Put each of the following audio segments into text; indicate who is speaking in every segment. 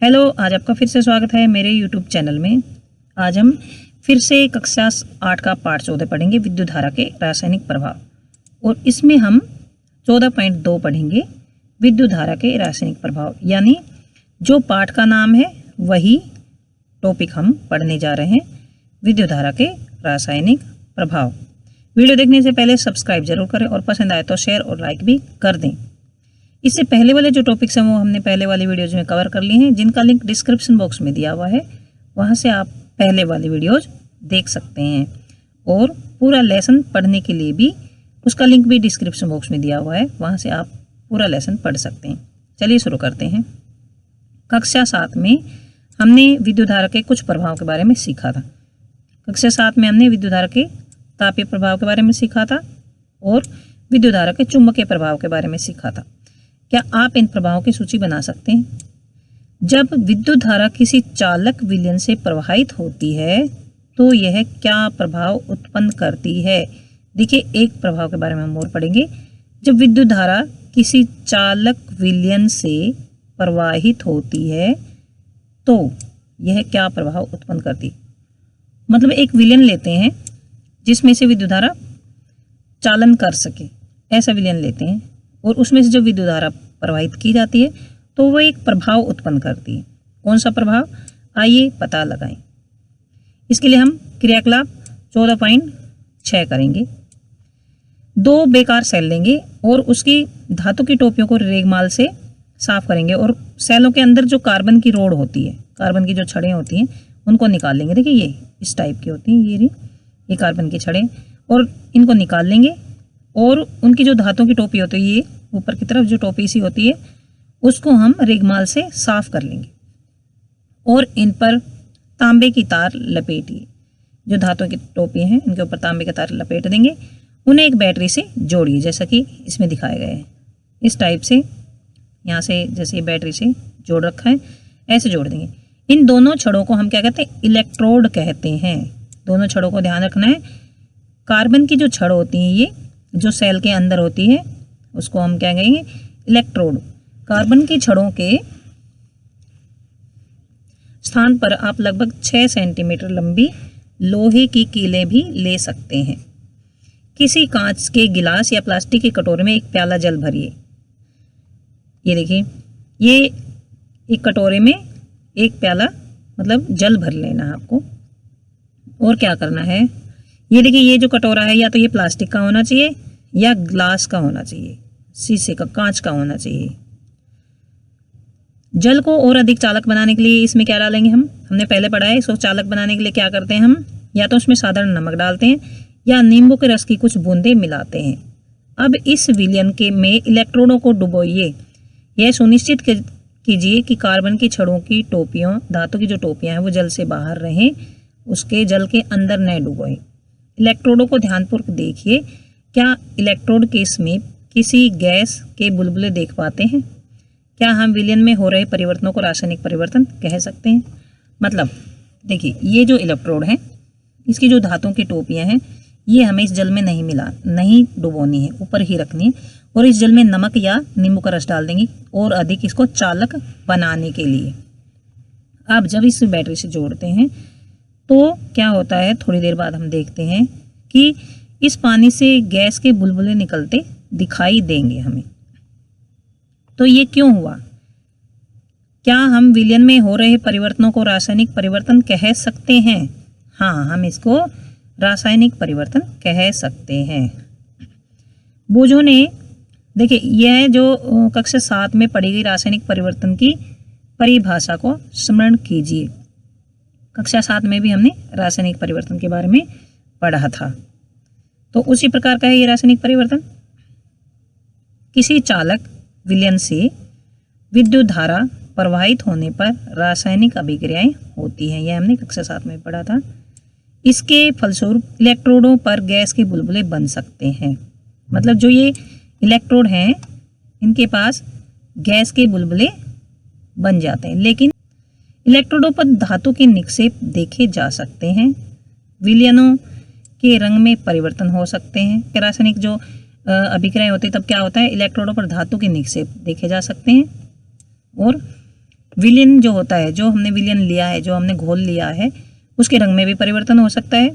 Speaker 1: Hello, आज आपका फिर से स्वागत है मेरे YouTube चैनल में। आज हम फिर से कक्षा 8 का पाठ 14 पढ़ेंगे, विद्युत धारा के रासायनिक प्रभाव। और इसमें हम 14.2 पढ़ेंगे, विद्युत धारा के रासायनिक प्रभाव। यानी जो पाठ का नाम है वही टॉपिक हम पढ़ने जा रहे हैं, विद्युत धारा के रासायनिक प्रभाव। वीडियो देखने से पहले सब्सक्राइब जरूर करें और पसंद आए तो शेयर और लाइक भी कर दें। इससे पहले वाले जो टॉपिक्स हैं वो हमने पहले वाली वीडियोज़ में कवर कर लिए हैं, जिनका लिंक डिस्क्रिप्शन बॉक्स में दिया हुआ है। वहाँ से आप पहले वाली वीडियोज़ देख सकते हैं और पूरा लेसन पढ़ने के लिए भी उसका लिंक भी डिस्क्रिप्शन बॉक्स में दिया हुआ है, वहाँ से आप पूरा लेसन पढ़ सकते हैं। चलिए शुरू करते हैं। कक्षा 7 में हमने विद्युत धारा के कुछ प्रभाव के बारे में सीखा था। कक्षा 7 में हमने विद्युत धारा के तापीय प्रभाव के बारे में सीखा था और विद्युत धारा के चुंबकीय प्रभाव के बारे में सीखा था। क्या आप इन प्रभावों की सूची बना सकते हैं? जब विद्युत धारा किसी चालक विलयन से प्रवाहित होती है तो यह क्या प्रभाव उत्पन्न करती है? देखिए, एक प्रभाव के बारे में हम और पढ़ेंगे। जब विद्युत धारा किसी चालक विलयन से प्रवाहित होती है तो यह क्या प्रभाव उत्पन्न करती है? मतलब एक विलयन लेते हैं जिसमें से विद्युत धारा चालन कर सके, ऐसा विलयन लेते हैं और उसमें से जब विद्युत धारा प्रवाहित की जाती है तो वो एक प्रभाव उत्पन्न करती है। कौन सा प्रभाव? आइए पता लगाएं। इसके लिए हम क्रियाकलाप 14.6 करेंगे। 2 बेकार सेल लेंगे और उसकी धातु की टोपियों को रेगमाल से साफ करेंगे और सेलों के अंदर जो कार्बन की रोड होती है, कार्बन की जो छड़ें होती हैं, उनको निकाल लेंगे। देखिए, ये इस टाइप की होती हैं, ये कार्बन की छड़ें, और इनको निकाल लेंगे और उनकी जो धातु की टोपी होती है, ये ऊपर की तरफ जो टोपी सी होती है, उसको हम रेगमाल से साफ कर लेंगे और इन पर तांबे की तार लपेटिए। जो धातु की टोपी हैं इनके ऊपर तांबे की तार लपेट देंगे। उन्हें एक बैटरी से जोड़िए, जैसा कि इसमें दिखाया गया है। इस टाइप से यहाँ से जैसे ये बैटरी से जोड़ रखा है, ऐसे जोड़ देंगे। इन दोनों छड़ों को हम क्या कहते हैं? इलेक्ट्रोड कहते हैं। दोनों छड़ों को ध्यान रखना है। कार्बन की जो छड़ होती है, ये जो सेल के अंदर होती है, उसको हम क्या कहेंगे? इलेक्ट्रोड। कार्बन की छड़ों के स्थान पर आप लगभग 6 सेंटीमीटर लंबी लोहे की कीलें भी ले सकते हैं। किसी कांच के गिलास या प्लास्टिक के कटोरे में एक प्याला जल भरिए। ये देखिए, ये एक कटोरे में एक प्याला मतलब जल भर लेना है आपको। और क्या करना है? ये देखिए, ये जो कटोरा है या तो ये प्लास्टिक का होना चाहिए या ग्लास का होना चाहिए, शीशे का, कांच का होना चाहिए। जल को और अधिक चालक बनाने के लिए इसमें क्या डालेंगे? हमने पहले पढ़ा है, इसको चालक बनाने के लिए क्या करते हैं हम? या तो उसमें साधारण नमक डालते हैं या नींबू के रस की कुछ बूंदें मिलाते हैं। अब इस विलयन के में इलेक्ट्रोडों को डुबोइए। यह सुनिश्चित कीजिए कि कार्बन की छड़ों की टोपियों, धातु की जो टोपियां हैं, वो जल से बाहर रहें, उसके जल के अंदर न डुबोएं। इलेक्ट्रोडों को ध्यानपूर्वक देखिए। क्या इलेक्ट्रोड के समीप किसी गैस के बुलबुले देख पाते हैं? क्या हम विलयन में हो रहे परिवर्तनों को रासायनिक परिवर्तन कह सकते हैं? मतलब देखिए, ये जो इलेक्ट्रोड है, इसकी जो धातुओं की टोपियां हैं, ये हमें इस जल में नहीं डुबोनी है, ऊपर ही रखनी है। और इस जल में नमक या नींबू का रस डाल देंगे और अधिक इसको चालक बनाने के लिए। अब जब इस बैटरी से जोड़ते हैं तो क्या होता है? थोड़ी देर बाद हम देखते हैं कि इस पानी से गैस के बुलबुले निकलते दिखाई देंगे हमें। तो ये क्यों हुआ? क्या हम विलयन में हो रहे परिवर्तनों को रासायनिक परिवर्तन कह सकते हैं? हाँ, हम इसको रासायनिक परिवर्तन कह सकते हैं। बोझों ने देखिए, यह जो कक्षा 7 में पढ़ी गई रासायनिक परिवर्तन की परिभाषा को स्मरण कीजिए। कक्षा 7 में भी हमने रासायनिक परिवर्तन के बारे में पढ़ा था। तो उसी प्रकार का है ये रासायनिक परिवर्तन। किसी चालक विलयन से विद्युत धारा प्रवाहित होने पर रासायनिक अभिक्रियाएं होती हैं। यह हमने कक्षा 7 में पढ़ा था। इसके फलस्वरूप इलेक्ट्रोडों पर गैस के बुलबुले बन सकते हैं। मतलब जो ये इलेक्ट्रोड हैं, इनके पास गैस के बुलबुले बन जाते हैं। लेकिन इलेक्ट्रोडों पर धातु के निक्षेप देखे जा सकते हैं। विलयनों के रंग में परिवर्तन हो सकते हैं। रासायनिक जो अभिक्रियाएं होती है, तब क्या होता है? इलेक्ट्रोडों पर धातु के निक्षेप देखे जा सकते हैं और विलयन जो होता है, जो हमने विलयन लिया है, जो हमने घोल लिया है, उसके रंग में भी परिवर्तन हो सकता है।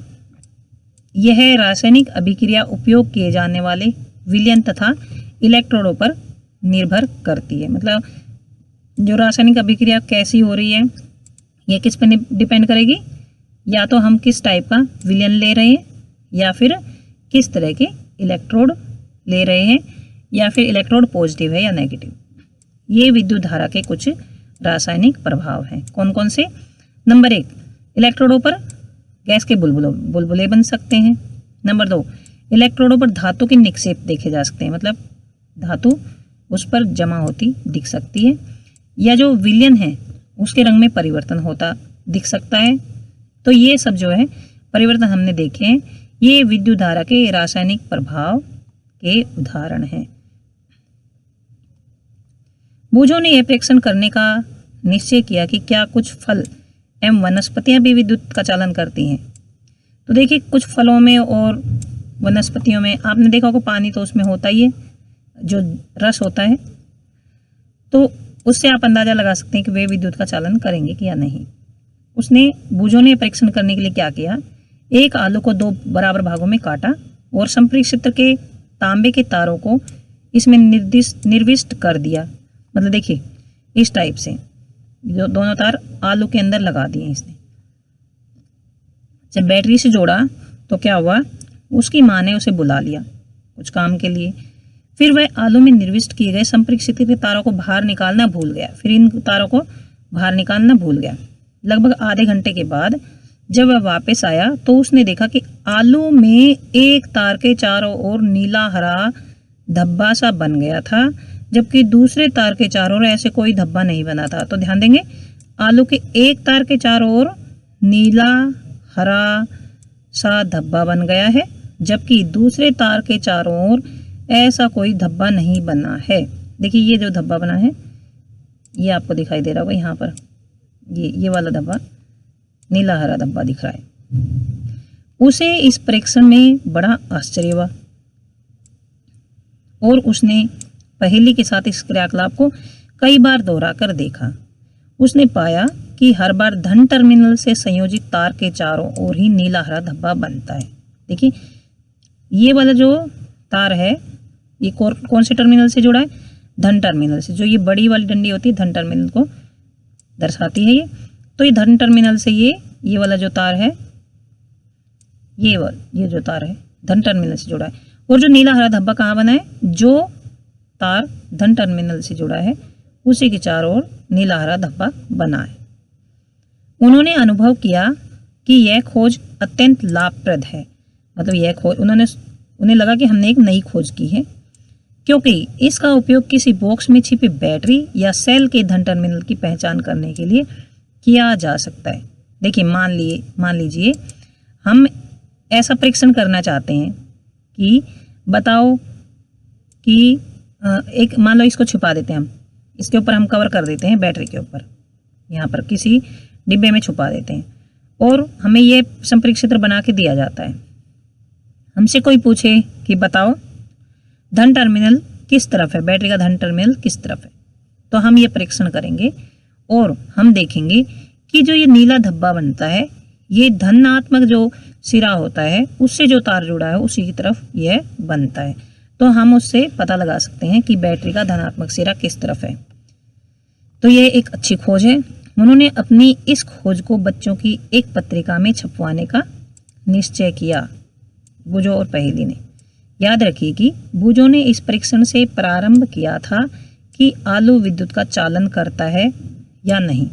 Speaker 1: यह रासायनिक अभिक्रिया उपयोग किए जाने वाले विलयन तथा इलेक्ट्रोडों पर निर्भर करती है। मतलब जो रासायनिक अभिक्रिया कैसी हो रही है, यह किस पर डिपेंड करेगी, या तो हम किस टाइप का विलयन ले रहे हैं, या फिर किस तरह के इलेक्ट्रोड ले रहे हैं, या फिर इलेक्ट्रोड पॉजिटिव है या नेगेटिव। ये विद्युत धारा के कुछ रासायनिक प्रभाव हैं। कौन कौन से? नंबर 1, इलेक्ट्रोडों पर गैस के बुलबुले बन सकते हैं। नंबर 2, इलेक्ट्रोडों पर धातु के निक्षेप देखे जा सकते हैं, मतलब धातु उस पर जमा होती दिख सकती है, या जो विलयन है उसके रंग में परिवर्तन होता दिख सकता है। तो ये सब जो है परिवर्तन हमने देखे हैं, ये विद्युत धारा के रासायनिक प्रभाव के उदाहरण हैं। बूझों ने यह परीक्षण करने का निश्चय किया कि क्या कुछ फल एवं वनस्पतियां भी विद्युत का चालन करती हैं। तो देखिए, कुछ फलों में और वनस्पतियों में आपने देखा होगा पानी तो उसमें होता ही है, जो रस होता है, तो उससे आप अंदाजा लगा सकते हैं कि वे विद्युत का चालन करेंगे कि या नहीं। बूझों ने परीक्षण करने के लिए क्या किया, एक आलू को 2 बराबर भागों में काटा और संपृक्ष के तांबे के तारों को इसमें निर्दिष्ट कर दिया। मतलब देखिए, इस टाइप से जो दोनों तार आलू के अंदर लगा दिए इसने। जब बैटरी से जोड़ा तो क्या हुआ, उसकी माँ ने उसे बुला लिया कुछ काम के लिए। फिर वह आलू में निर्दिष्ट किए गए संपृक्ष के तारों को बाहर निकालना भूल गया। फिर इन तारों को बाहर निकालना भूल गया। लगभग आधे घंटे के बाद जब वह वापस आया तो उसने देखा कि आलू में एक तार के चारों ओर नीला हरा धब्बा सा बन गया था, जबकि दूसरे तार के चारों ओर ऐसे कोई धब्बा नहीं बना था। तो ध्यान देंगे, आलू के एक तार के चारों ओर नीला हरा सा धब्बा बन गया है, जबकि दूसरे तार के चारों ओर ऐसा कोई धब्बा नहीं बना है। देखिए, ये जो धब्बा बना है ये आपको दिखाई दे रहा होगा यहाँ पर, ये वाला धब्बा, नीला हरा धब्बा दिख रहा है। उसे इस परीक्षण में बड़ा आश्चर्य हुआ और उसने पहेली के साथ इस क्रियाकलाप को कई बार दोहरा कर देखा। उसने पाया कि हर बार धन टर्मिनल से संयोजित तार के चारों ओर ही नीला हरा धब्बा बनता है। देखिए, ये वाला जो तार है ये कौन से टर्मिनल से जुड़ा है, धन टर्मिनल से। जो ये बड़ी वाली डंडी होती है धन टर्मिनल को दर्शाती है ये। तो ये धन टर्मिनल से ये वाला जो तार है, ये जो तार है धन टर्मिनल से जुड़ा है। और जो नीला हरा धब्बा कहाँ बना है, जो तार धन टर्मिनल से जुड़ा है उसी के चारों ओर नीला हरा धब्बा बना है। उन्होंने अनुभव किया कि यह खोज अत्यंत लाभप्रद है। मतलब यह खोज उन्हें लगा कि हमने एक नई खोज की है, क्योंकि इसका उपयोग किसी बॉक्स में छिपी बैटरी या सेल के धन टर्मिनल की पहचान करने के लिए किया जा सकता है। देखिए, मान लीजिए हम ऐसा परीक्षण करना चाहते हैं कि बताओ कि एक, मान लो इसको छिपा देते हैं हम, इसके ऊपर हम कवर कर देते हैं बैटरी के ऊपर, यहाँ पर किसी डिब्बे में छुपा देते हैं, और हमें ये संपरीक्षण क्षेत्र बना के दिया जाता है। हमसे कोई पूछे कि बताओ धन टर्मिनल किस तरफ है, बैटरी का धन टर्मिनल किस तरफ है, तो हम ये परीक्षण करेंगे और हम देखेंगे कि जो ये नीला धब्बा बनता है ये धनात्मक जो सिरा होता है उससे जो तार जुड़ा है उसी की तरफ यह बनता है। तो हम उससे पता लगा सकते हैं कि बैटरी का धनात्मक सिरा किस तरफ है। तो यह एक अच्छी खोज है। उन्होंने अपनी इस खोज को बच्चों की एक पत्रिका में छपवाने का निश्चय किया, बूझो और पहेली ने। याद रखिए कि बूझो ने इस परीक्षण से प्रारंभ किया था कि आलू विद्युत का चालन करता है या नहीं।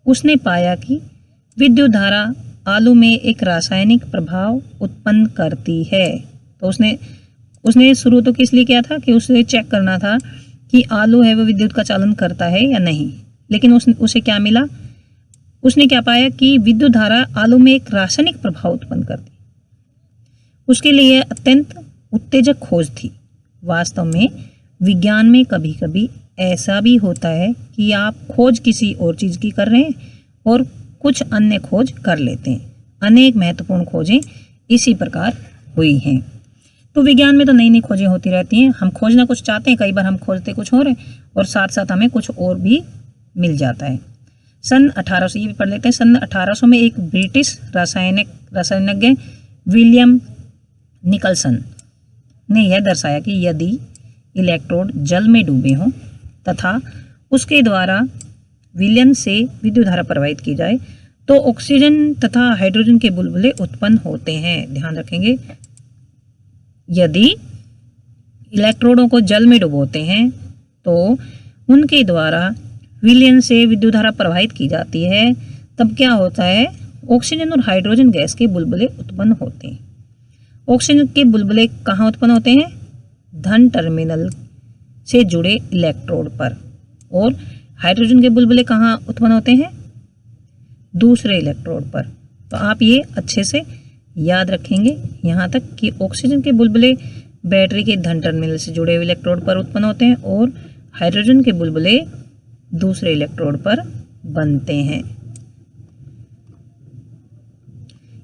Speaker 1: उसने पाया कि विद्युत धारा आलू में एक रासायनिक प्रभाव उत्पन्न करती है। तो उसने शुरू तो किस लिए किया था कि उसे चेक करना था कि आलू है वो विद्युत का चालन करता है या नहीं, लेकिन उसे क्या मिला, उसने क्या पाया कि विद्युत धारा आलू में एक रासायनिक प्रभाव उत्पन्न करती। उसके लिए अत्यंत उत्तेजक खोज थी। वास्तव में विज्ञान में कभी कभी ऐसा भी होता है कि आप खोज किसी और चीज़ की कर रहे हैं और कुछ अन्य खोज कर लेते हैं। अनेक महत्वपूर्ण खोजें इसी प्रकार हुई हैं। तो विज्ञान में तो नई नई खोजें होती रहती हैं। हम खोजना कुछ चाहते हैं, कई बार हम खोजते कुछ और हैं और साथ साथ हमें कुछ और भी मिल जाता है। सन 1800, ये भी पढ़ लेते हैं। सन 1800 में एक ब्रिटिश रसायनज्ञ विलियम निकलसन ने यह दर्शाया कि यदि इलेक्ट्रोड जल में डूबे हों तथा उसके द्वारा विलयन से विद्युत धारा प्रवाहित की जाए तो ऑक्सीजन तथा हाइड्रोजन के बुलबुले उत्पन्न होते हैं। ध्यान रखेंगे, यदि इलेक्ट्रोडों को जल में डुबोते हैं तो उनके द्वारा विलयन से विद्युत धारा प्रवाहित की जाती है, तब क्या होता है, ऑक्सीजन और हाइड्रोजन गैस के बुलबुले उत्पन्न होते हैं। ऑक्सीजन के बुलबुले कहाँ उत्पन्न होते हैं? धन टर्मिनल से जुड़े इलेक्ट्रोड पर। और हाइड्रोजन के बुलबुले कहाँ उत्पन्न होते हैं? दूसरे इलेक्ट्रोड पर। तो आप ये अच्छे से याद रखेंगे यहाँ तक कि ऑक्सीजन के बुलबुले बैटरी के धन टर्मिनल से जुड़े हुए इलेक्ट्रोड पर उत्पन्न होते हैं और हाइड्रोजन के बुलबुले दूसरे इलेक्ट्रोड पर बनते हैं।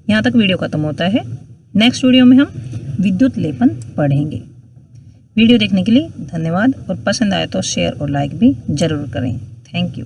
Speaker 1: यहाँ तक वीडियो खत्म होता है। नेक्स्ट वीडियो में हम विद्युत लेपन पढ़ेंगे। वीडियो देखने के लिए धन्यवाद और पसंद आए तो शेयर और लाइक भी जरूर करें। Thank you.